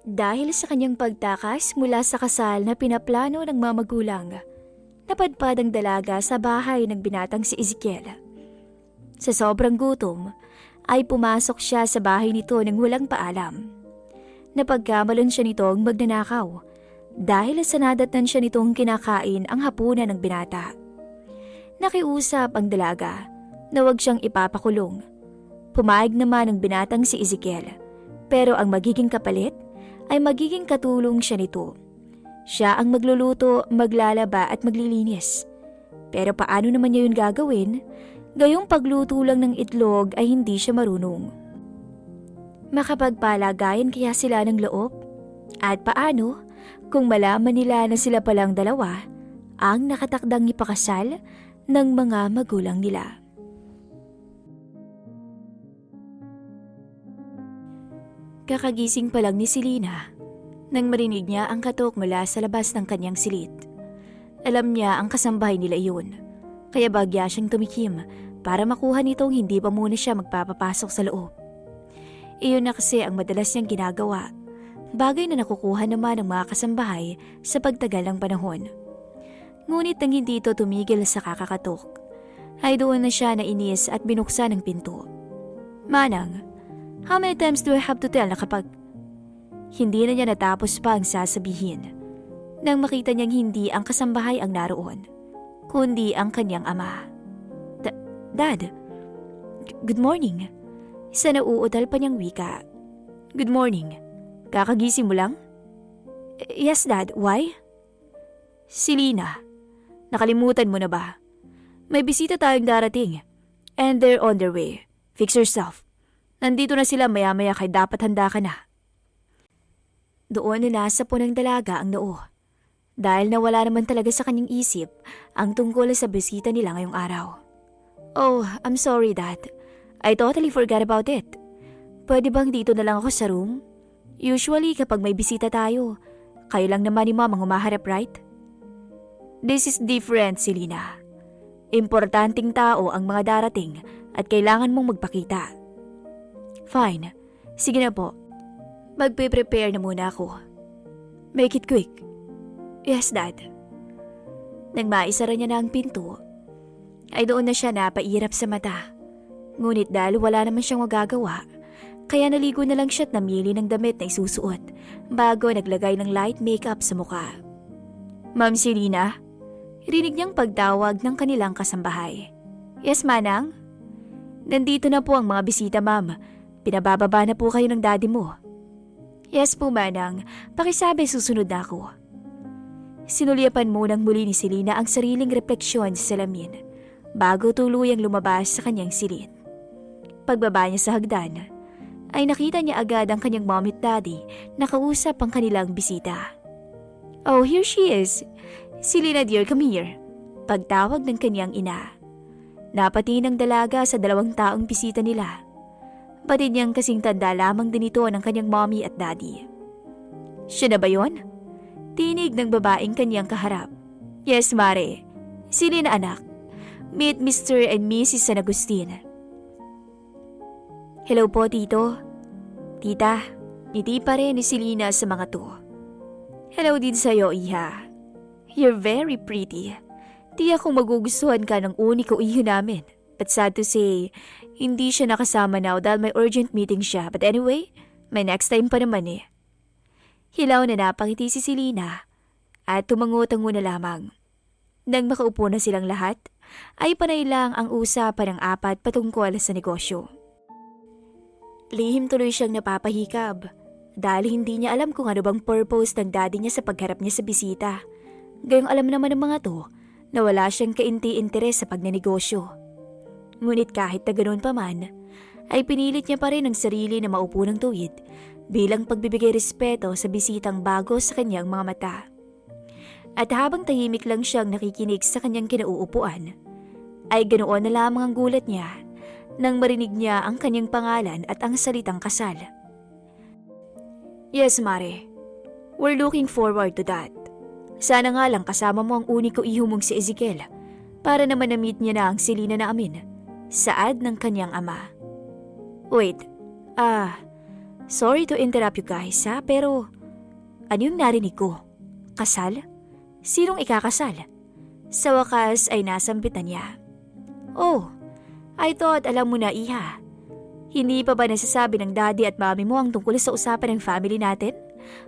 Dahil sa kanyang pagtakas mula sa kasal na pinaplano ng mga magulang, napadpad ang dalaga sa bahay ng binatang si Ezekiel. Sa sobrang gutom, ay pumasok siya sa bahay nito nang walang paalam. Napagkamalan siya nitong magnanakaw dahil sa nadatnan siya nitong kinakain ang hapunan ng binata. Nakiusap ang dalaga na huwag siyang ipapakulong. Pumayag naman ang binatang si Ezekiel, pero ang magiging kapalit ay magiging katulong siya nito. Siya ang magluluto, maglalaba at maglilinis. Pero paano naman niya yun gagawin? Gayong pagluto lang ng itlog ay hindi siya marunong. Makapagpalagayan kaya sila ng loob? At paano kung malaman nila na sila palang dalawa ang nakatakdang ipakasal ng mga magulang nila? Kakagising pa lang ni Selena nang marinig niya ang katok mula sa labas ng kanyang silid. Alam niya ang kasambahay nila iyon, kaya bagya siyang tumikim para makuha nitong hindi pa muna siya magpapapasok sa loob. Iyon na kasi ang madalas niyang ginagawa, bagay na nakukuha naman ng mga kasambahay sa pagtagal ng panahon. Ngunit nang hindi ito tumigil sa kakakatok, ay doon na siya nainis at binuksan ang pinto. "Manang, how many times do I have to tell na kapag..." Hindi na niya natapos pa ang sasabihin nang makita niyang hindi ang kasambahay ang naroon, kundi ang kanyang ama. "Dad, good morning." Isa na uutal pa niyang wika. "Good morning. Kakagising mo lang?" "Yes, Dad. Why?" "Selena, nakalimutan mo na ba? May bisita tayong darating and they're on their way. Fix yourself. Nandito na sila maya-maya kaya dapat handa ka na." Doon na nasa po ng dalaga ang noo, dahil nawala naman talaga sa kanyang isip ang tungkol sa bisita nila ngayong araw. "Oh, I'm sorry, Dad. I totally forgot about it. Pwede bang dito na lang ako sa room? Usually kapag may bisita tayo, kayo lang naman ni Mom ang humaharap, right?" "This is different, Selena. Importanteng tao ang mga darating at kailangan mong magpakita." "Fine. Sige na po. Magpe-prepare na muna ako. Make it quick." "Yes, Dad." Nang maisara niya na ang pinto, ay doon na siya napairap sa mata. Ngunit dahil wala naman siyang magagawa, kaya naligo na lang siya at namili ng damit na isusuot bago naglagay ng light makeup sa mukha. "Ma'am Selena?" Rinig niyang pagtawag ng kanilang kasambahay. "Yes, Manang?" "Nandito na po ang mga bisita, Ma'am. Pinabababa na po kayo ng daddy mo." "Yes po, Manang. Pakisabi susunod na ako." Sinulyapan munang muli ni Selena ang sariling refleksyon sa salamin bago tuluyang lumabas sa kanyang silid. Pagbaba niya sa hagdan, ay nakita niya agad ang kanyang mom at daddy na kausap ang kanilang bisita. "Oh, here she is. Selena dear, come here." Pagtawag ng kanyang ina. Napati ng dalaga sa 2 taong bisita nila. Batid niyang kasing tanda lamang din ito ng kanyang mommy at daddy. "Siya na ba yun?" Tinig ng babaeng kanyang kaharap. "Yes, Mare. Selena anak. Meet Mr. and Mrs. San Agustin." "Hello po, Tito. Tita." Ngiti pa rin ni Selena sa mga to. "Hello din sa'yo, Iha. You're very pretty. Tiyak kung magugustuhan ka ng uniko iho namin. But sad to say, hindi siya nakasama now dahil may urgent meeting siya. But anyway, may next time pa naman eh." Hilaw na napangiti si Selena at tumango-tango na lamang. Nang makaupo na silang lahat, ay panay lang ang usapan ng 4 patungkol sa negosyo. Lihim tuloy siyang napapahikab dahil hindi niya alam kung ano bang purpose ng daddy niya sa pagharap niya sa bisita. Gayong alam naman ng mga to na wala siyang kainti-interes sa pagnenegosyo. Ngunit kahit na ganoon pa man, ay pinilit niya pa rin ang sarili na maupo ng tuwid bilang pagbibigay respeto sa bisitang bago sa kanyang mga mata. At habang tahimik lang siyang nakikinig sa kanyang kinauupuan, ay ganoon na lamang ang gulat niya nang marinig niya ang kanyang pangalan at ang salitang kasal. "Yes, Mare. We're looking forward to that. Sana nga lang kasama mo ang uniko iho mong si Ezekiel para naman na-meet niya na ang Selena na amin." Saad ng kanyang ama. "Wait, sorry to interrupt you guys ha, pero Ano yung narinig ko? Kasal? Sinong ikakasal? Sa wakas ay nasampitan niya. Oh, I thought alam mo na, Iha. Hindi pa ba nasasabi ng daddy at mami mo ang tungkol sa usapan ng family natin?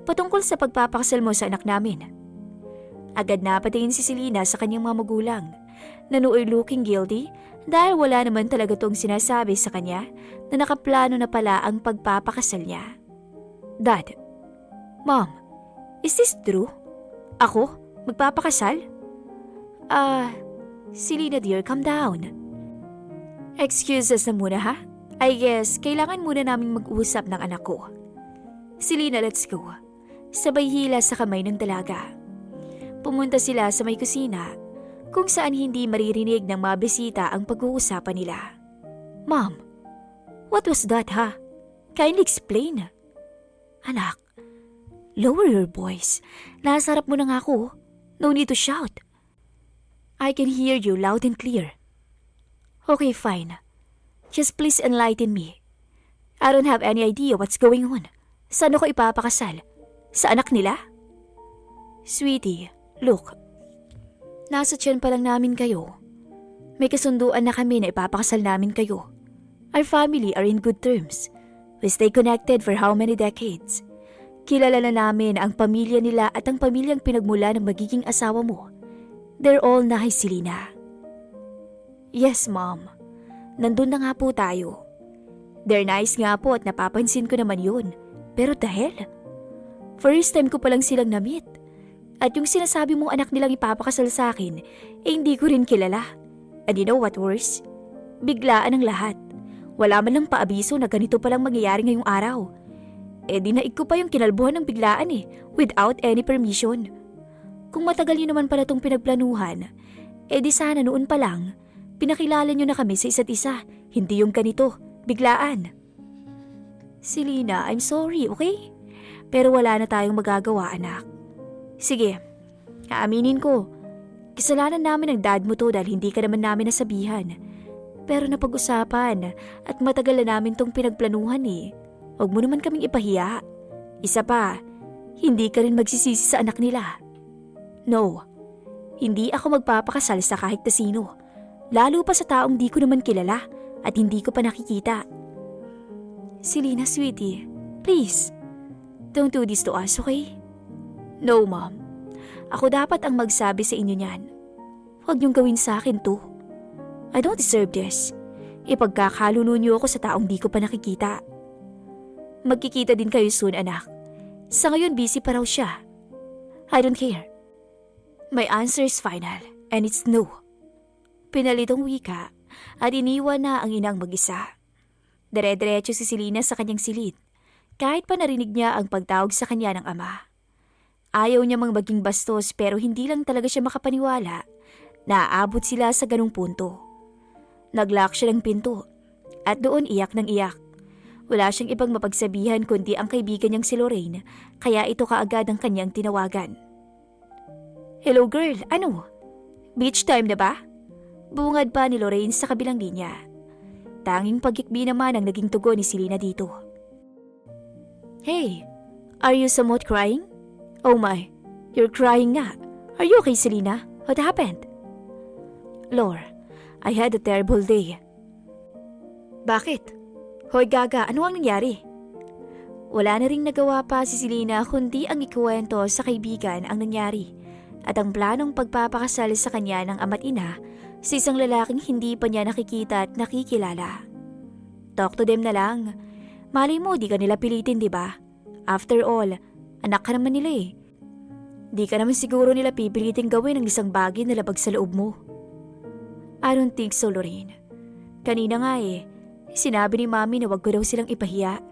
Patungkol sa pagpapakasal mo sa anak namin. Agad na patingin si Selena sa kanyang mga magulang. Nanuoy looking guilty dahil wala naman talaga tong sinasabi sa kanya na nakaplano na pala ang pagpapakasal niya. Dad, Mom, is this true? Ako? Magpapakasal? Selena dear, calm down. Excuses na muna ha? I guess, kailangan muna naming mag-usap ng anak ko. Selena, let's go. Sabay hila sa kamay ng dalaga. Pumunta sila sa may kusina, kung saan hindi maririnig ng mga bisita ang pag-uusapan nila. Mom, what was that ha? Kindly explain. Anak, lower your voice. Nasa harap mo na nga ako. No need to shout. I can hear you loud and clear. Okay, fine. Just please enlighten me. I don't have any idea what's going on. Saan ako ipapakasal? Sa anak nila? Sweetie, look. Nasa tiyan pa lang namin kayo. May kasunduan na kami na ipapakasal namin kayo. Our family are in good terms. We stay connected for how many decades. Kilala na namin ang pamilya nila at ang pamilyang pinagmula ng magiging asawa mo. They're all nice, Selena. Yes, Mom. Nandun na nga po tayo. They're nice nga po at napapansin ko naman yun. Pero dahil, first time ko palang silang na-meet. At yung sinasabi mong anak nilang ipapakasal sa akin, hindi ko rin kilala. And you know what worse? Biglaan ang lahat. Wala man lang paabiso na ganito palang mangyayari ngayong araw. Dinaig ko pa yung kinalbuhan ng biglaan without any permission. Kung matagal nyo naman pala itong pinagplanuhan, di sana noon pa lang, pinakilala nyo na kami sa isa't isa, hindi yung ganito, biglaan. Selena, I'm sorry, okay? Pero wala na tayong magagawa, anak. Sige, aaminin ko, kasalanan namin ng dad mo to dahil hindi ka naman namin nasabihan. Pero napag-usapan at matagal na namin tong pinagplanuhan Huwag mo naman kaming ipahiya. Isa pa, hindi ka rin magsisisi sa anak nila. No, hindi ako magpapakasal sa kahit na sino. Lalo pa sa taong di ko naman kilala at hindi ko pa nakikita. Selena, sweetie, please, don't do this to us, okay? No, Mom. Ako dapat ang magsabi sa inyo niyan. Huwag niyong gawin sa akin to. I don't deserve this. Ipagkakaluno niyo ako sa taong di ko pa nakikita. Magkikita din kayo soon, anak. Sa ngayon, busy pa raw siya. I don't care. My answer is final, and it's no. Pinalitong wika at iniwan na ang inang mag-isa. Dire-diretso si Selena sa kanyang silid, kahit pa narinig niya ang pagtawag sa kanya ng ama. Ayaw niya mang maging bastos pero hindi lang talaga siya makapaniwala na aabot sila sa ganung punto. Naglock siya ng pinto at doon iyak ng iyak. Wala siyang ibang mapagsabihan kundi ang kaibigan niyang si Lorraine, kaya ito kaagad ang kanyang tinawagan. Hello girl, ano? Beach time na ba? Bungad pa ni Lorraine sa kabilang linya. Tanging pagikbi naman ang naging tugon ni Selena dito. Hey, are you somewhat crying? Oh my, you're crying nga. Are you okay, Selena? What happened? Lor, I had a terrible day. Bakit? Hoy gaga, ano ang nangyari? Wala na ring nagawa pa si Selena kundi ang ikuwento sa kaibigan ang nangyari at ang planong pagpapakasal sa kanya ng ama't ina sa isang lalaking hindi pa niya nakikita at nakikilala. Talk to them na lang. Malay mo, di ka nila pilitin, di ba? After all, anak ka naman nila Di ka naman siguro nila pipilitin gawin ang isang bagay na labag sa loob mo. I don't think so, Lorraine. Kanina nga sinabi ni Mami na wag ko daw silang ipahiya.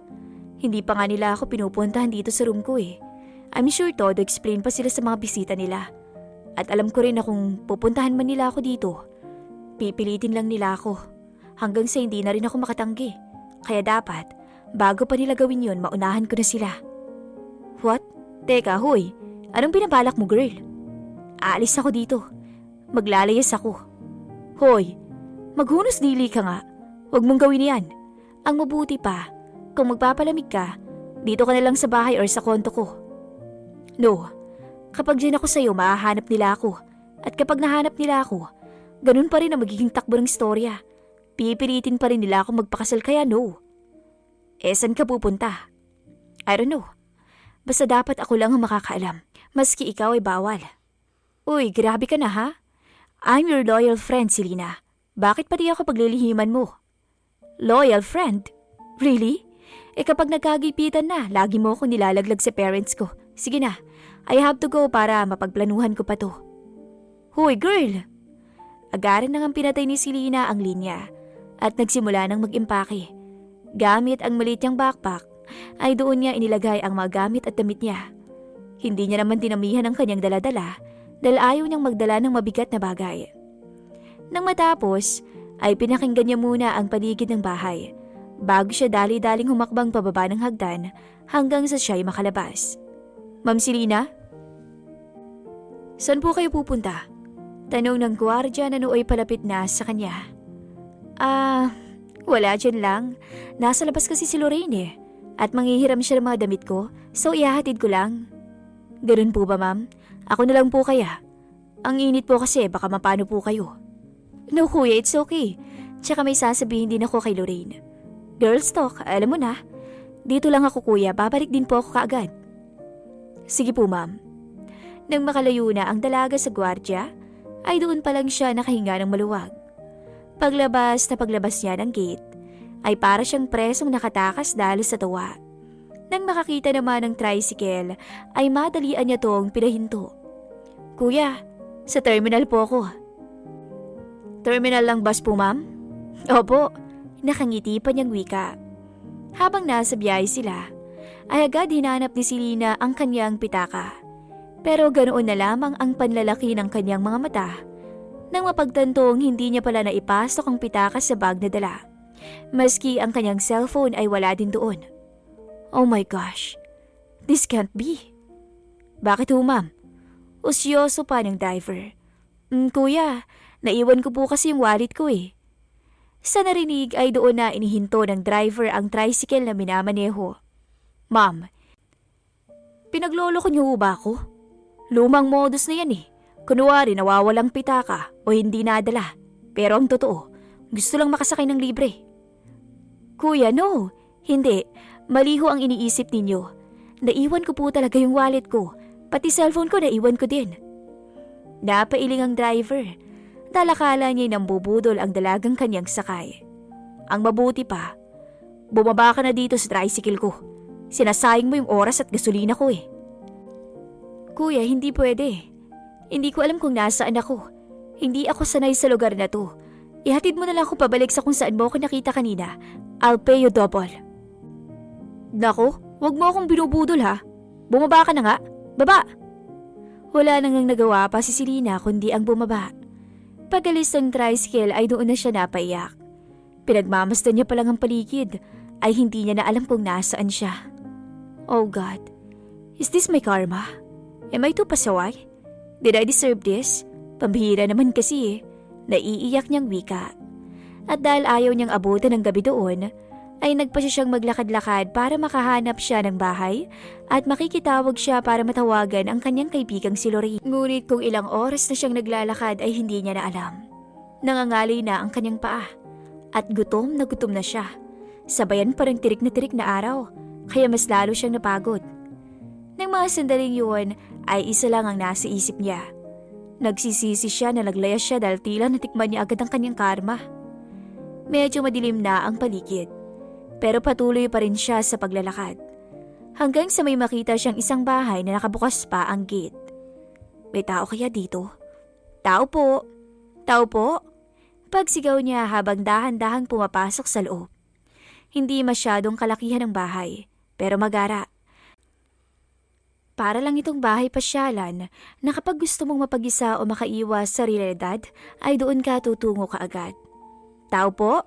Hindi pa nga nila ako pinupuntahan dito sa room ko I'm sure todo explain pa sila sa mga bisita nila. At alam ko rin na kung pupuntahan man nila ako dito, pipilitin lang nila ako. Hanggang sa hindi na rin ako makatanggi. Kaya dapat, bago pa nila gawin yon, maunahan ko na sila. What? Teka, hoy. Anong binabalak mo, girl? Aalis ako dito. Maglalayas ako. Hoy, maghunos dili ka nga. Huwag mong gawin yan. Ang mabuti pa, kung magpapalamig ka, dito ka na lang sa bahay or sa konto ko. No, kapag dyan ako sa'yo, mahahanap nila ako. At kapag nahanap nila ako, ganun pa rin ang magiging takbo ng istorya. Pipilitin pa rin nila ako magpakasal kaya no. Saan ka pupunta? I don't know. Basta dapat ako lang ang makakaalam. Maski ikaw ay bawal. Uy, grabe ka na ha? I'm your loyal friend, Selena. Bakit pati ako paglilihiman mo? Loyal friend? Really? Kapag nagkagipitan na, lagi mo akong nilalaglag sa parents ko. Sige na, I have to go para mapagplanuhan ko pa to. Hoy, girl! Agaran nang pinatay ni Selena ang linya at nagsimula ng mag-impake. Gamit ang maliit niyang backpack, ay doon niya inilagay ang mga gamit at damit niya. Hindi niya naman dinamihan ang kanyang daladala dahil ayaw niyang magdala ng mabigat na bagay. Nang matapos, ay pinakinggan niya muna ang paligid ng bahay bago siya dali-daling humakbang pababa ng hagdan hanggang sa siya'y makalabas. Ma'am Selena? Saan po kayo pupunta? Tanong ng gwardiya na nooy palapit na sa kanya. Wala dyan lang. Nasa labas kasi si Lorraine at manghihiram siya ng mga damit ko, so ihahatid ko lang. Ganun po ba, ma'am? Ako na lang po kaya. Ang init po kasi, baka mapano po kayo. No, kuya, it's okay. Tsaka may sasabihin din ako kay Lorraine. Girls talk, alam mo na. Dito lang ako, kuya. Babalik din po ako kaagad. Sige po, ma'am. Nang makalayo na ang dalaga sa gwardiya, ay doon pa lang siya nakahinga ng maluwag. Paglabas niya ng gate, ay para siyang presong nakatakas dahil sa tawa. Nang makakita naman ng tricycle, ay madalian niya tong pinahinto. Kuya, sa terminal po ako. Terminal lang bus po, ma'am? Opo, nakangiti pa niyang wika. Habang nasa biyahe sila, ay agad hinanap ni Selena ang kanyang pitaka. Pero ganoon na lamang ang panlalaki ng kanyang mga mata nang mapagtantong hindi niya pala naipasok ang pitaka sa bag na dala. Maski ang kanyang cellphone ay wala din doon. Oh my gosh, this can't be. Bakit ho, ma'am? Usyoso pa ng driver. Kuya, naiwan ko po kasi yung wallet ko eh. Sa narinig ay doon na inihinto ng driver ang tricycle na minamaneho. Ma'am, pinaglolo ko niyo ba ako? Lumang modus na yan eh. Kunwari nawawalang pitaka o hindi nadala. Pero ang totoo, gusto lang makasakay ng libre. Kuya, no. Hindi. Maliho ang iniisip ninyo. Naiwan ko po talaga yung wallet ko. Pati cellphone ko naiwan ko din. Napailing ang driver. Talakala niya nambubudol ang dalagang kanyang sakay. Ang mabuti pa, bumaba ka na dito sa tricycle ko. Sinasayang mo yung oras at gasolina ko eh. Kuya, hindi pwede. Hindi ko alam kung nasaan ako. Hindi ako sanay sa lugar na to. Ihatid mo na lang ako pabalik sa kung saan mo ako nakita kanina. I'll pay you double. Nako, wag mo akong binubudol ha. Bumaba ka na nga. Baba! Wala nang nagawa pa si Selena kundi ang bumaba. Pag-alis ng tricycle ay doon na siya napaiyak. Pinagmamasdan niya pa lang ang paligid ay hindi niya na alam kung nasaan siya. Oh God, is this my karma? Am I too pasaway? Did I deserve this? Pambihira naman kasi naiiyak niyang wika. At dahil ayaw niyang abutan ng gabi doon, ay nagpa siyang maglakad-lakad para makahanap siya ng bahay at makikitawag siya para matawagan ang kanyang kaibigang si Lorraine. Ngunit kung ilang oras na siyang naglalakad ay hindi niya na alam. Nangangalay na ang kanyang paa at gutom na siya. Sabayan pa rin tirik na araw, kaya mas lalo siyang napagod. Nang mga sandaling yun ay isa lang ang nasa isip niya. Nagsisisi siya na naglayas siya dahil tila natikman niya agad ang kanyang karma. Medyo madilim na ang paligid, pero patuloy pa rin siya sa paglalakad. Hanggang sa may makita siyang isang bahay na nakabukas pa ang gate. May tao kaya dito? Tao po! Tao po! Pagsigaw niya habang dahan-dahang pumapasok sa loob. Hindi masyadong kalakihan ang bahay, pero magara. Para lang itong bahay pasyalan na kapag gusto mong mapag-isa o makaiwas sa realidad ay doon ka tutungo kaagad. Tao po?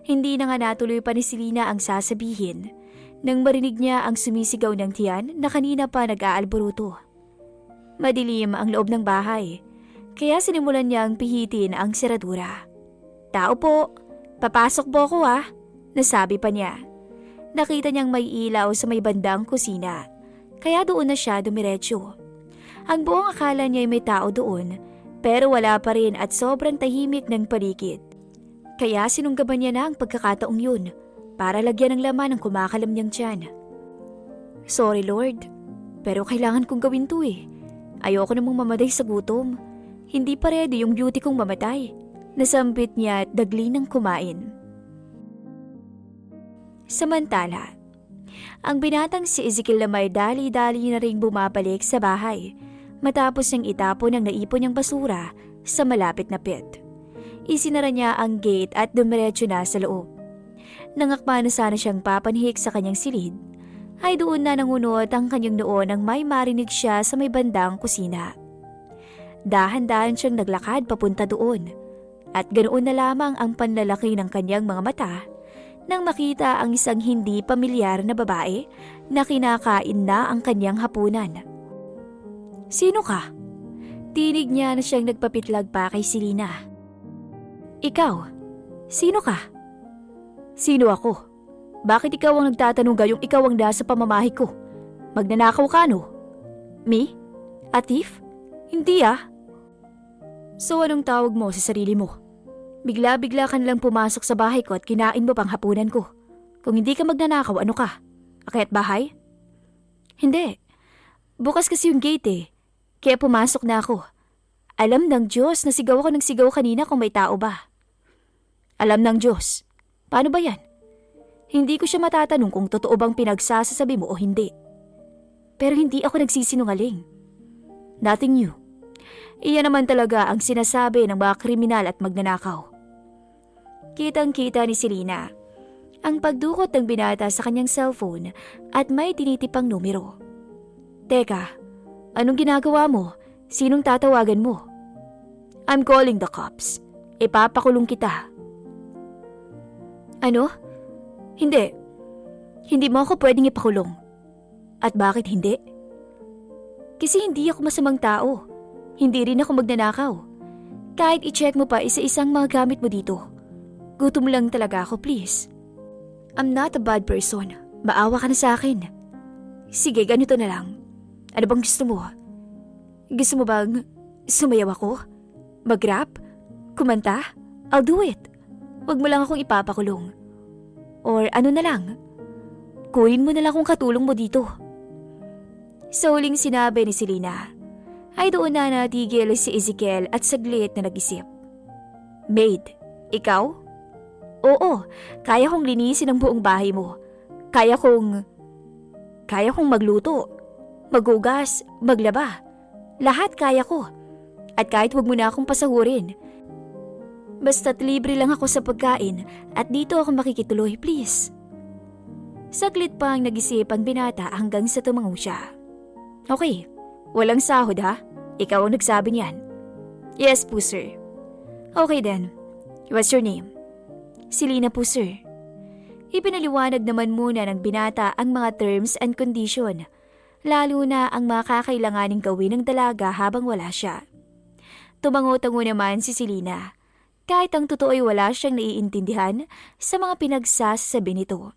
Hindi na nga natuloy pa ni Selena ang sasabihin nang marinig niya ang sumisigaw ng tiyan na kanina pa nag-aalboruto. Madilim ang loob ng bahay, kaya sinimulan niyang pihitin ang seradura. Tao po, papasok po ako nasabi pa niya. Nakita niyang may ilaw sa may bandang kusina. kaya doon na siya dumiretso. Ang buong akala niya ay may tao doon, pero wala pa rin at sobrang tahimik ng paligid. Kaya sinunggaban niya na ang pagkakataong yun para lagyan ng laman ang kumakalam niyang tiyan. Sorry Lord, pero kailangan kong gawin to eh. Ayoko namang mamatay sa gutom. Hindi pa ready yung beauty kong mamatay. Nasambit niya at dagli ng kumain. Samantala, ang binatang si Ezekiel na may dali-dali na ring bumabalik sa bahay matapos niyang itapon ang naipon niyang basura sa malapit na pit. Isinara niya ang gate at dumiretso na sa loob. Nangakma na sana siyang papanhik sa kanyang silid, ay doon na nangunot ang kanyang noo nang may marinig siya sa may bandang kusina. Dahan-dahan siyang naglakad papunta doon at ganoon na lamang ang panlalaki ng kanyang mga mata nang makita ang isang hindi pamilyar na babae na kinakain na ang kanyang hapunan. Sino ka? Tinig niya na siyang nagpapitlag pa kay Selena. Ikaw, sino ka? Sino ako? Bakit ikaw ang nagtatanong gayong ikaw ang nasa pamamahay ko? Magnanakaw ka no? Me? A thief? Hindi ah. So anong tawag mo sa sarili mo? Bigla-bigla ka nalang pumasok sa bahay ko at kinain mo pang hapunan ko. Kung hindi ka magnanakaw, ano ka? Akyat bahay? Hindi. Bukas kasi yung gate eh. Kaya pumasok na ako. Alam ng Diyos na sigaw ako ng sigaw kanina kung may tao ba. Alam ng Diyos. Paano ba yan? Hindi ko siya matatanong kung totoo bang pinagsasasabi mo o hindi. Pero hindi ako nagsisinungaling. Nothing new. Iyan naman talaga ang sinasabi ng mga kriminal at magnanakaw. Kitang-kita ni Selena ang pagdukot ng binata sa kanyang cellphone at may tinitipang numero. Teka, anong ginagawa mo? Sinong tatawagan mo? I'm calling the cops. Ipapakulong kita. Ano? Hindi. Hindi mo ako pwedeng ipakulong. At bakit hindi? Kasi hindi ako masamang tao. Hindi rin ako magnanakaw. Kahit i-check mo pa isa-isang mga gamit mo dito. Gutom lang talaga ako, please. I'm not a bad person. Maawa ka na sa akin. Sige, ganito na lang. Ano bang gusto mo? Gusto mo bang sumayaw ako? Mag-rap? Kumanta? I'll do it. Huwag mo lang akong ipapakulong. Or ano na lang, kunin mo na lang kung katulong mo dito. Sa huling sinabi ni Selena, ay doon na natigil si Ezekiel at saglit na nag-isip. Maid, ikaw? Oo, kaya kong linisin ang buong bahay mo. Kaya kong magluto, maghugas, maglaba. Lahat kaya ko. At kahit wag mo na akong pasahurin. Basta't libre lang ako sa pagkain at dito ako makikituloy, please. Saglit pa ang nag-isip ang binata hanggang sa tumango siya. Okay, walang sahod ha? Ikaw ang nagsabi niyan. Yes po sir. Okay then, what's your name? Selena po sir. Ipinaliwanag naman muna ng binata ang mga terms and condition, lalo na ang mga kakailanganing gawin ng dalaga habang wala siya. Tumango-tango naman si Selena. Kahit ang totoo ay wala siyang naiintindihan sa mga pinagsasabi nito.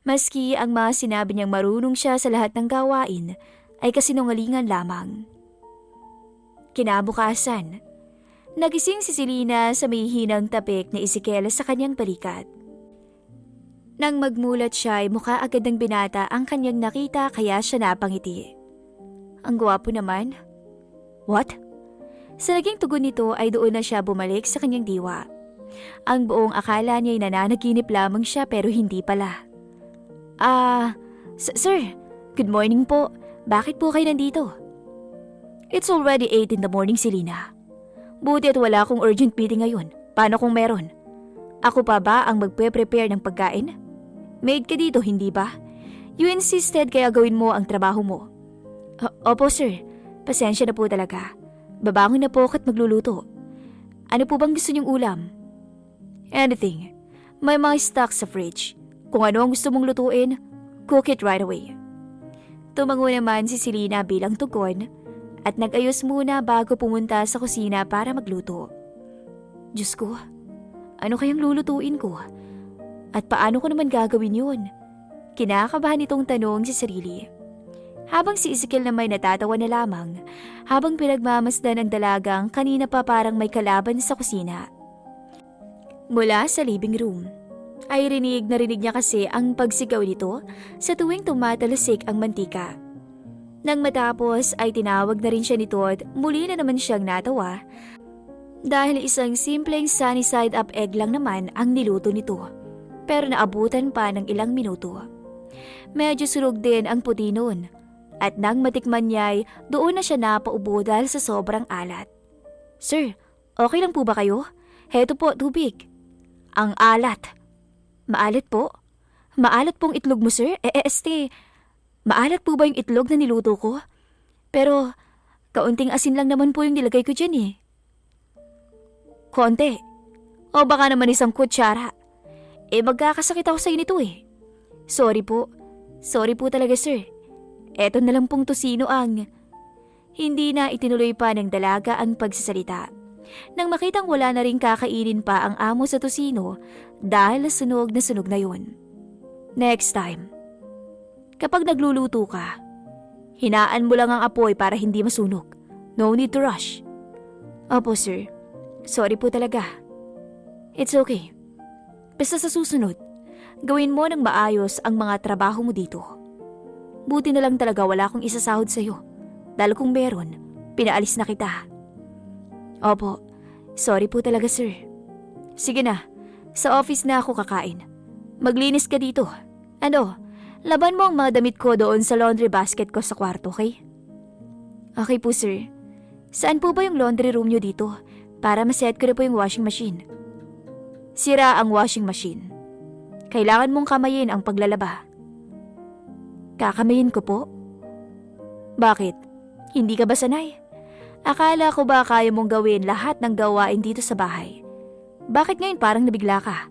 Maski ang mga sinabi niyang marunong siya sa lahat ng gawain ay kasinungalingan lamang. Kinabukasan, nagising si Selena sa may hinang tapik ni Ezekiel sa kanyang balikat. Nang magmulat siya ay mukha agad ng binata ang kanyang nakita kaya siya napangiti. Ang gwapo naman. What? Sa naging tugon nito ay doon na siya bumalik sa kanyang diwa. Ang buong akala niya ay nananaginip lamang siya pero hindi pala. Sir, good morning po. Bakit po kayo nandito? It's already 8 in the morning, Selena. Buti at wala akong urgent meeting ngayon. Paano kung meron? Ako pa ba ang magpe-prepare ng pagkain? Maid ka dito, hindi ba? You insisted kaya gawin mo ang trabaho mo. Opo, sir. Pasensya na po talaga. Babangon na po ako at magluluto. Ano po bang gusto niyong ulam? Anything. May mga stock sa fridge. Kung ano ang gusto mong lutuin, cook it right away. Tumango naman si Selena bilang tugon at nag-ayos muna bago pumunta sa kusina para magluto. Diyos ko, ano kayang lulutuin ko? At paano ko naman gagawin yun? Kinakabahan itong tanong sa sarili. Habang si Ezekiel naman natatawa na lamang, habang pinagmamasdan ang dalagang kanina pa parang may kalaban sa kusina. Mula sa living room, ay narinig niya kasi ang pagsigaw nito sa tuwing tumatalasik ang mantika. Nang matapos ay tinawag na rin siya ni Todd, muli na naman siyang natawa dahil isang simpleng sunny side up egg lang naman ang niluto nito, pero naabutan pa ng ilang minuto. Medyo sunog din ang puti noon. At nang matikman niya ay doon na siya napaubo dahil sa sobrang alat. "Sir, okay lang po ba kayo? Heto po, tubig." "Ang alat." "Maalat po? Maalat pong itlog mo, sir? Maalat po ba yung itlog na niluto ko? Pero, kaunting asin lang naman po yung nilagay ko dyan eh." "Konti. O baka naman isang kutsara. Magkakasakit ako sa nito eh." Sorry po talaga, sir. Eto na lang pong tosino ang..." Hindi na itinuloy pa ng dalaga ang pagsasalita. Nang makitang wala na rin kakainin pa ang amo sa tosino dahil sunog na yon. "Next time, kapag nagluluto ka, hinaan mo lang ang apoy para hindi masunog. No need to rush." "Opo, sir. Sorry po talaga." "It's okay. Basta sa susunod, gawin mo ng maayos ang mga trabaho mo dito. Buti na lang talaga wala akong isasahod sa'yo. Dahil kung meron, pinaalis na kita." "Opo, sorry po talaga, sir." "Sige na, sa office na ako kakain. Maglinis ka dito. Laban mo ang mga damit ko doon sa laundry basket ko sa kwarto, okay?" "Okay po, sir. Saan po ba yung laundry room nyo dito? Para maset ko na po yung washing machine." "Sira ang washing machine. Kailangan mong kamayin ang paglalaba." "Kakamayin ko po?" "Bakit? Hindi ka ba sanay? Akala ko ba kaya mong gawin lahat ng gawain dito sa bahay? Bakit ngayon parang nabigla ka?"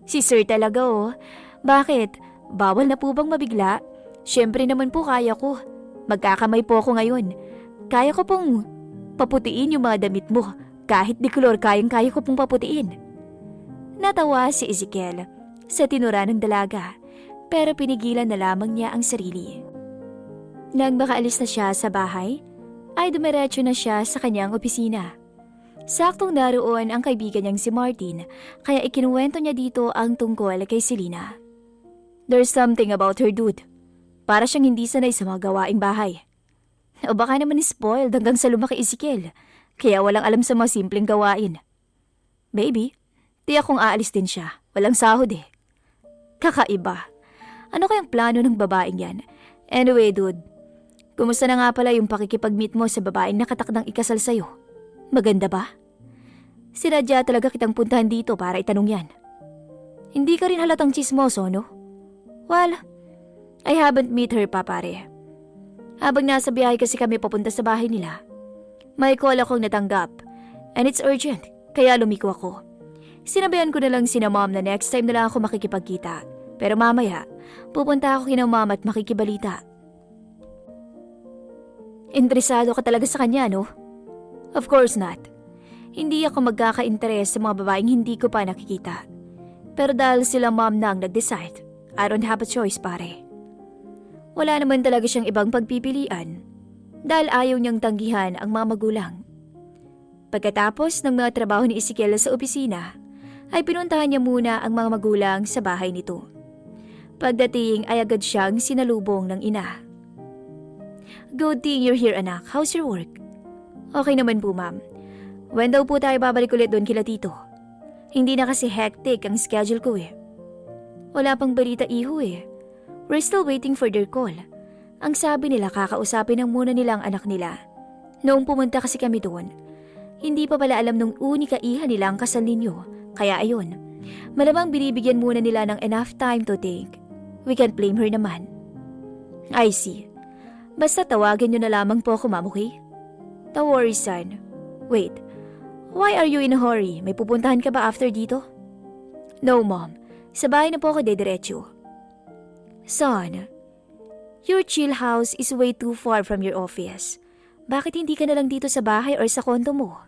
"Si sir talaga oh. Bakit? Bawal na po bang mabigla? Siyempre naman po kaya ko. Magkakamay po ako ngayon. Kaya ko pong paputiin yung mga damit mo. Kahit di kolor, kayang-kaya ko pong paputiin." Natawa si Ezekiel sa tinura ng dalaga, pero pinigilan na lamang niya ang sarili. Nang makaalis na siya sa bahay, ay dumiretso na siya sa kanyang opisina. Saktong naroon ang kaibigan niyang si Martin, kaya ikinuwento niya dito ang tungkol kay Selena. "There's something about her, dude. Para siyang hindi sanay sa mga gawaing bahay. O baka naman spoiled hanggang sa lumaki Ezekiel, kaya walang alam sa mga simpleng gawain. Maybe, tiyak kung aalis din siya. Walang sahod eh. Kakaiba. Ano kayang plano ng babaeng yan? Anyway, dude, kumusta na nga pala yung pakikipag-meet mo sa babaeng nakatakdang ikasal sa'yo? Maganda ba? Sinadya talaga kitang puntahan dito para itanong yan. Hindi ka rin halatang chismoso, no?" "Well, I haven't met her pa, pare. Habang nasa biyahe kasi kami papunta sa bahay nila, may call akong natanggap and it's urgent, kaya lumiko ako. Sinabihan ko na lang sina mom na next time na lang ako makikipagkita, pero mamaya, pupunta ako kina mom at makikibalita." "Interesado ka talaga sa kanya, no?" "Of course not. Hindi ako magkaka-interes sa mga babaeng hindi ko pa nakikita. Pero dahil sila mom na ang nag-decide, I don't have a choice, pare. Wala naman talaga siyang ibang pagpipilian dahil ayaw niyang tanggihan ang mga magulang." Pagkatapos ng mga trabaho ni Ezekiel sa opisina, ay pinuntahan niya muna ang mga magulang sa bahay nito. Pagdating ay agad siyang sinalubong ng ina. "Good thing you're here, anak. How's your work?" "Okay naman po, ma'am. When daw po tayo babalik ulit doon kila tito? Hindi na kasi hectic ang schedule ko eh." "Wala pang balita, iho eh. We're still waiting for their call. Ang sabi nila kakausapin ng muna nilang anak nila. Noong pumunta kasi kami doon, hindi pa pala alam nung unika iha nila ang kasal ninyo. Kaya ayun, malamang binibigyan muna nila ng enough time to think. We can't blame her naman." "I see. Basta tawagin nyo na lamang po ako, ma'am, okay?" "No worries, son. Wait, why are you in a hurry? May pupuntahan ka ba after dito?" "No, mom. Sa bahay na po ako dediretso." "Son, your chill house is way too far from your office. Bakit hindi ka na lang dito sa bahay or sa kondo mo?"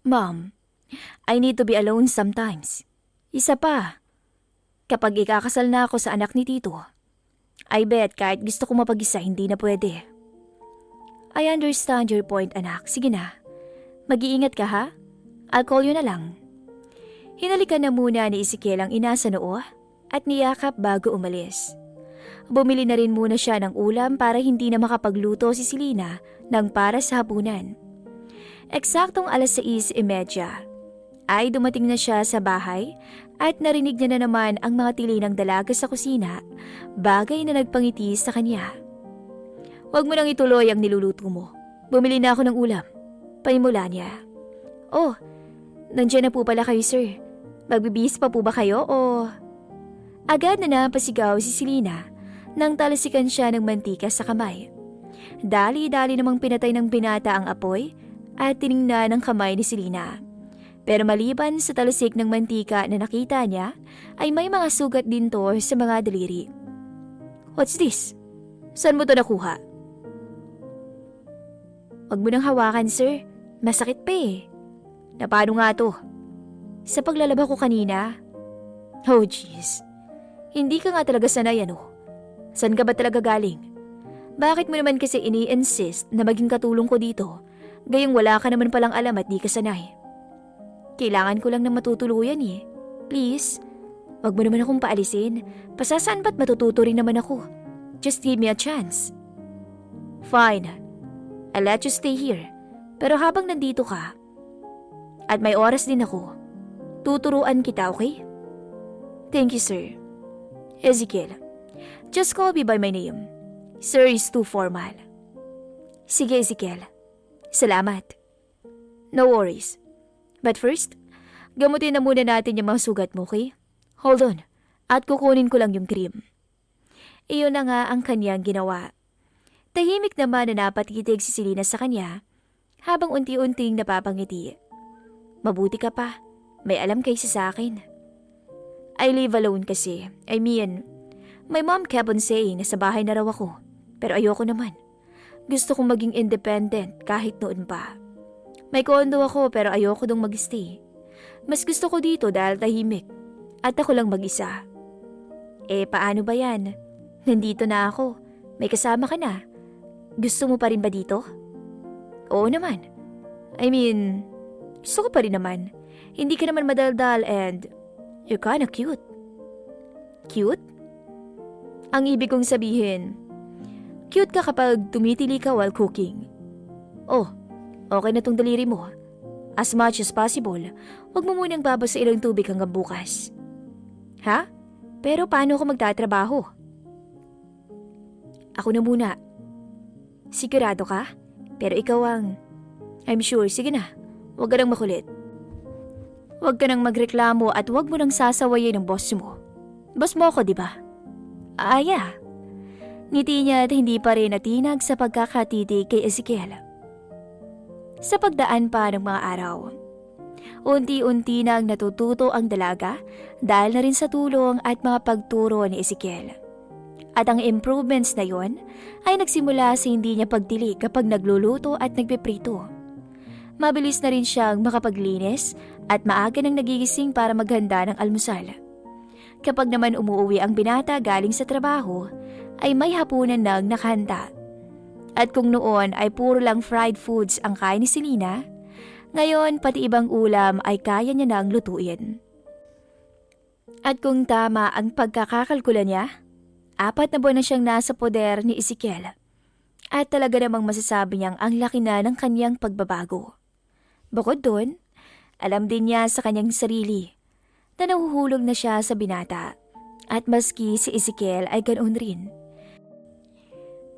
"Mom, I need to be alone sometimes. Isa pa, kapag ikakasal na ako sa anak ni Tito, I bet kahit gusto ko mapag-isa hindi na pwede. I understand your point, anak. Sige na. Mag-iingat ka, ha? I'll call you na lang. Hinalikan na muna ni Ezekiel ang ina sa noo at niyakap bago umalis. Bumili na rin muna siya ng ulam para hindi na makapagluto si Selena ng para sa hapunan. Eksaktong 6:30 ay dumating na siya sa bahay at narinig niya na naman ang mga tili ng dalaga sa kusina, bagay na nagpangiti sa kanya. Huwag mo nang ituloy ang niluluto mo. Bumili na ako ng ulam. Paimula niya. Oh, nandiyan na po pala kayo, sir. Magbibihis pa po ba kayo o... Agad na napasigaw si Selena nang talasikan siya ng mantika sa kamay. Dali-dali namang pinatay ng binata ang apoy at tiningnan ng kamay ni Selena. Pero maliban sa talasik ng mantika na nakita niya, ay may mga sugat din to sa mga daliri. What's this? Saan mo to nakuha? Huwag mo nang hawakan, sir. Masakit pa eh. Napano nga to? Sa paglalaba ko kanina. Oh jeez. Hindi ka nga talaga sanay ano. Saan ka ba talaga galing? Bakit mo naman kasi ini-insist na maging katulong ko dito, gayong wala ka naman palang alam at di ka sanay? Kailangan ko lang na matutuluyan eh. Please, wag mo naman akong paalisin. Pasasaan ba't matututo rin naman ako? Just give me a chance. Fine. I'll let you stay here. Pero habang nandito ka, at may oras din ako, tuturuan kita, okay? Thank you, sir. Ezekiel, just call me by my name. Sir is too formal. Sige, Ezekiel. Salamat. No worries. But first, gamutin na muna natin yung mga sugat mo, okay? Hold on, at kukunin ko lang yung cream. Iyon na nga ang kanyang ginawa. Tahimik naman na napatitig si Selena sa kanya habang unti-unting napapangiti. Mabuti ka pa, may alam kaysa sa akin. I live alone kasi. I mean, my mom kept on saying na sa bahay na raw ako. Pero ayoko naman. Gusto kong maging independent kahit noon pa. May kondo ako pero ayoko dong mag-stay. Mas gusto ko dito dahil tahimik. At ako lang mag-isa. Eh paano ba yan? Nandito na ako. May kasama ka na. Gusto mo pa rin ba dito? Oo naman. I mean, gusto ko pa rin naman. Hindi ka naman madaldal and you're kinda cute. Cute? Ang ibig kong sabihin, cute ka kapag tumitili ka while cooking. Oh, okay na tong daliri mo. As much as possible, huwag mo munang babasa ilang tubig hanggang bukas. Ha? Pero paano ako magtatrabaho? Ako na muna. Sigurado ka? Pero ikaw ang... I'm sure, sige na. Huwag ka nang makulit. Huwag ka nang magreklamo at huwag mo nang sasawayin ng boss mo. Boss mo ako, di ba? Yeah. Ngiti niya at hindi pa rin natinag sa pagkakatitig kay Ezekiel. Sa pagdaan pa ng mga araw, unti-unti nang natututo ang dalaga dahil na rin sa tulong at mga pagturo ni Ezekiel. At ang improvements na yon ay nagsimula sa hindi niya pagdilig kapag nagluluto at nagpiprito. Mabilis na rin siyang makapaglinis at maaga nang nagigising para maghanda ng almusal. Kapag naman umuwi ang binata galing sa trabaho, ay may hapunan nang nakahanda. At kung noon ay puro lang fried foods ang kain ni Selena, ngayon pati ibang ulam ay kaya niya nang lutuin. At kung tama ang pagkakakalkula niya, 4 na buwan na siyang nasa poder ni Ezekiel. At talaga namang masasabi niyang ang laki na ng kanyang pagbabago. Bukod doon, alam din niya sa kanyang sarili na nahuhulog na siya sa binata. At maski si Ezekiel ay ganoon rin.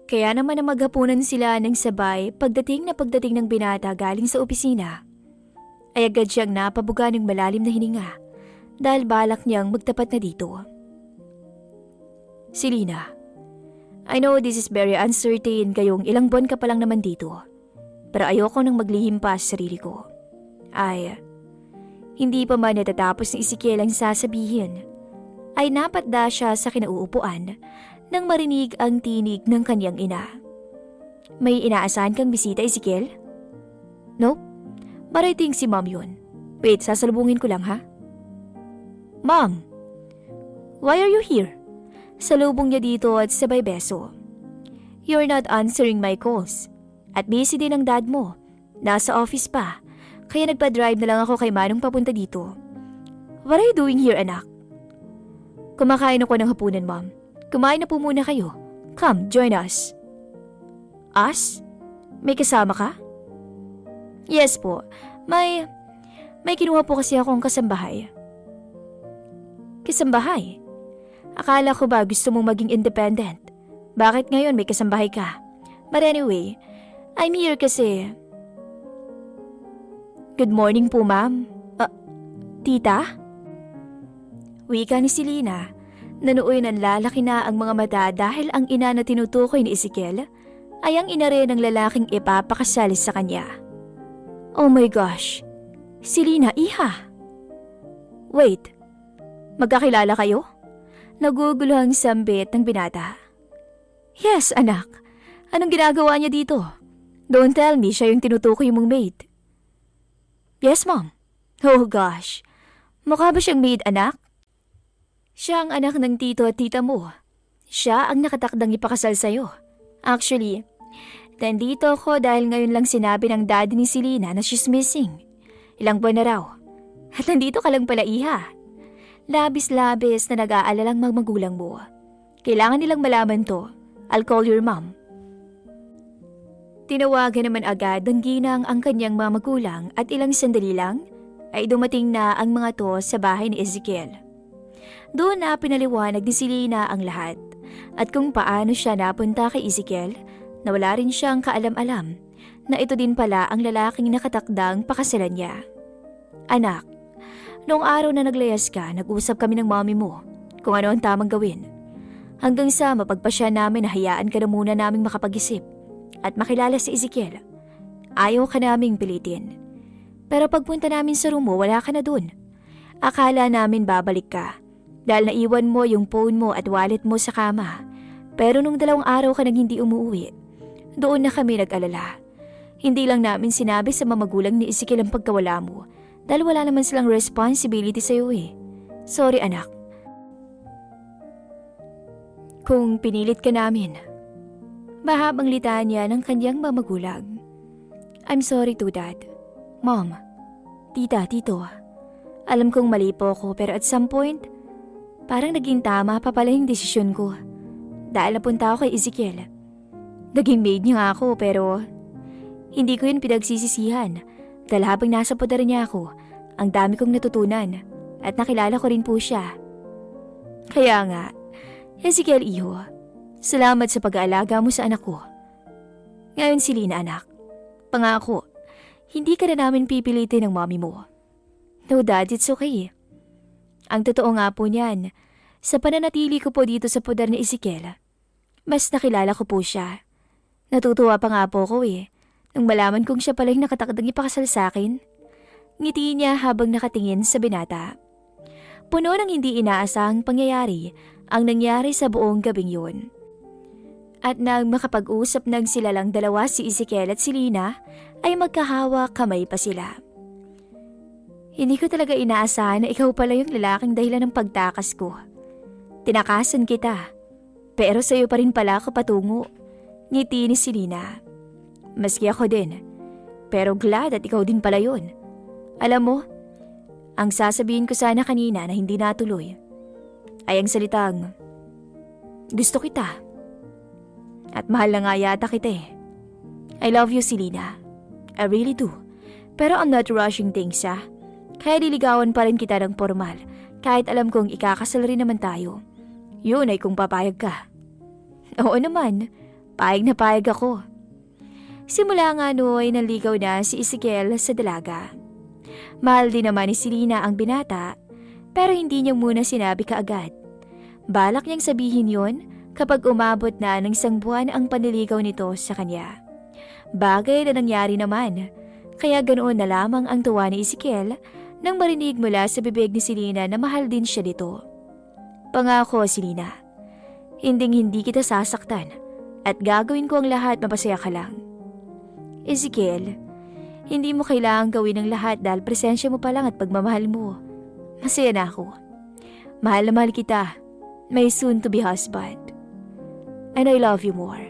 Kaya naman na maghapunan sila ng sabay pagdating ng binata galing sa opisina, ay agad siyang napabuga ng malalim na hininga dahil balak niyang magtapat na dito. Selena, I know this is very uncertain kayong ilang buwan ka pa lang naman dito. Pero ayoko nang maglihim pa sa sarili ko. Hindi pa man natatapos ni Ezekiel ang sasabihin, ay napadda siya sa kinauupuan nang marinig ang tinig ng kanyang ina. May inaasahan kang bisita, Ezekiel? Nope, but I think si Mom yun. Wait, sasalubungin ko lang ha? Mom, why are you here? Salubong niya dito at sabay beso. "You're not answering my calls. At busy din ang dad mo. Nasa office pa. Kaya nagpa-drive na lang ako kay Manong papunta dito. What are you doing here, anak?" "Kumakain ako ng hapunan, Mom. Kumain na po muna kayo. Come, join us." "Us? May kasama ka?" "Yes po. May kinuha po kasi akong kasambahay." "Kasambahay? Akala ko ba gusto mong maging independent? Bakit ngayon may kasambahay ka? But anyway, I'm here kasi..." "Good morning po, ma'am. Tita?" Wika ni Selena, na nooy nanlalaki na ang mga mata dahil ang ina na tinutukoy ni Ezekiel ay ang ina rin ng lalaking ipapakasal sa kanya. Oh my gosh, Selena, iha! Wait, magkakilala kayo? Naguguluhang sambit ng binata. Yes, anak. Anong ginagawa niya dito? Don't tell me siya yung tinutukoy mong maid. Yes, mom. Oh gosh, mukha ba siyang maid, anak? Siya ang anak ng tito at tita mo. Siya ang nakatakdang ipakasal sa'yo. Actually, nandito ako dahil ngayon lang sinabi ng daddy ni Selena na she's missing. Ilang buwan na raw. At nandito ka lang pala, iha. Labis-labis na nag-aalalang mga magulang mo. Kailangan nilang malaman to. I'll call your mom. Tinawagan naman agad ng ginang ang kanyang mga magulang at ilang sandali lang ay dumating na ang mga to sa bahay ni Ezekiel. Doon na pinaliwanag ni Selena ang lahat at kung paano siya napunta kay Ezekiel na wala rin siyang kaalam-alam na ito din pala ang lalaking nakatakdang pakasalan niya. Anak, noong araw na naglayas ka, nag-usap kami ng mommy mo kung ano ang tamang gawin. Hanggang sa mapagpasya namin na hayaan ka na muna naming makapag-isip at makilala si Ezekiel. Ayaw ka naming pilitin. Pero pagpunta namin sa room mo, wala ka na dun. Akala namin babalik ka dahil naiwan mo yung phone mo at wallet mo sa kama. Pero nung 2 araw ka nang hindi umuwi, doon na kami nag-alala. Hindi lang namin sinabi sa mga magulang ni Ezekiel ang pagkawala mo dahil wala naman silang responsibility sa'yo eh. Sorry anak. Kung pinilit ka namin. Mahabang litanya ng kanyang mga magulang. I'm sorry to dad. Mom, tita, tito. Alam kong mali po ako pero at some point, parang naging tama pa pala yung desisyon ko. Dahil napunta ako kay Ezekiel. Naging maid niya nga ako pero hindi ko yun pinagsisisihan. Dahil habang nasa poder niya ako, ang dami kong natutunan at nakilala ko rin po siya. Kaya nga, Ezekiel iho, salamat sa pag-aalaga mo sa anak ko. Ngayon Selena anak, pangako, hindi ka na namin pipilitin ng mommy mo. No dad, it's okay. Ang totoo nga po niyan, sa pananatili ko po dito sa poder ni Ezekiel, mas nakilala ko po siya. Natutuwa pa nga po ko nung malaman kong siya pala yung nakatakdang ipakasal sa akin. Ngiti niya habang nakatingin sa binata. Puno ng hindi inaasahang pangyayari ang nangyari sa buong gabing yun. At nang makapag-usap nang sila lang dalawa si Ezekiel at Selena, ay magkahawa kamay pa sila. Hindi ko talaga inaasahan na ikaw pala yung lalaking dahilan ng pagtakas ko. Tinakasan kita, pero sa'yo pa rin pala ako patungo. Ngiti ni Selena. Maski ako din, pero glad at ikaw din pala yun. Alam mo, ang sasabihin ko sana kanina na hindi natuloy ay ang salitang, gusto kita. At mahal na nga yata kita I love you, Selena. I really do. Pero I'm not rushing things Kaya diligawan pa rin kita ng formal kahit alam kong ikakasal rin naman tayo. Yun ay kung papayag ka. Oo naman, payag na payag ako. Simula nga ay naligaw na si Ezekiel sa dalaga. Mahal din naman ni Selena ang binata, pero hindi niya muna sinabi kaagad. Balak niyang sabihin yon kapag umabot na ng 1 buwan ang panliligaw nito sa kanya. Bagay na nangyari naman, kaya ganoon na lamang ang tuwa ni Ezekiel nang marinig mula sa bibig ni Selena na mahal din siya nito. Pangako, Selena, hindi kita sasaktan at gagawin ko ang lahat mapasaya ka lang. Ezekiel, hindi mo kailangang gawin ang lahat dahil presensya mo pa lang at pagmamahal mo. Masaya na ako. Mahal na mahal kita. my soon-to-be husband. And I love you more,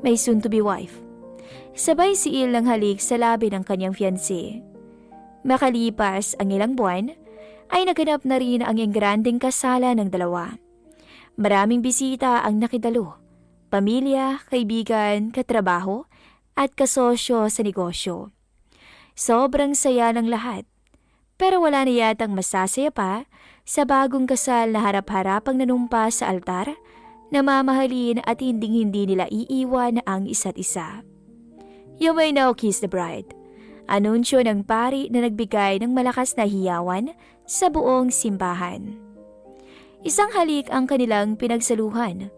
my soon-to-be wife. Sabay siil ng halik sa labi ng kanyang fiancé. Makalipas ang ilang buwan, ay naganap na rin ang engrandeng kasalan ng dalawa. Maraming bisita ang nakidalo, pamilya, kaibigan, katrabaho, at kasosyo sa negosyo. Sobrang saya ng lahat, pero wala na yatang masasaya pa sa bagong kasal na harap-harapang nanumpa sa altar, na mamahalin at hindi nila iiwan ang isa't isa. You may now kiss the bride. Anunsyo ng pari na nagbigay ng malakas na hiyawan sa buong simbahan. Isang halik ang kanilang pinagsaluhan.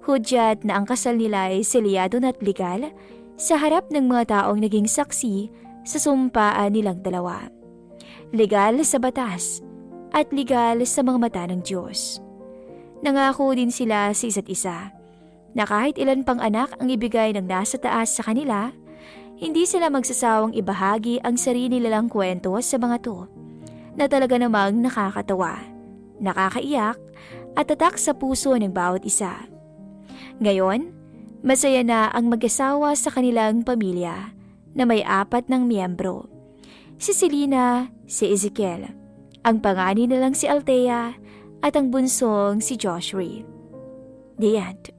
Hudyat na ang kasal nila ay selyado na't legal sa harap ng mga taong naging saksi sa sumpaan nilang dalawa. Legal sa batas at legal sa mga mata ng Diyos. Nangako din sila sa isa't isa na kahit ilan pang anak ang ibigay ng nasa taas sa kanila, hindi sila magsasawang ibahagi ang sarili nilang kwento sa mga to, na talaga namang nakakatawa, nakakaiyak at tatak sa puso ng bawat isa. Ngayon, masaya na ang mag-asawa sa kanilang pamilya na may 4 ng miyembro. Si Selena, si Ezekiel, ang panganay nilang si Althea at ang bunsong si Joshua. The end.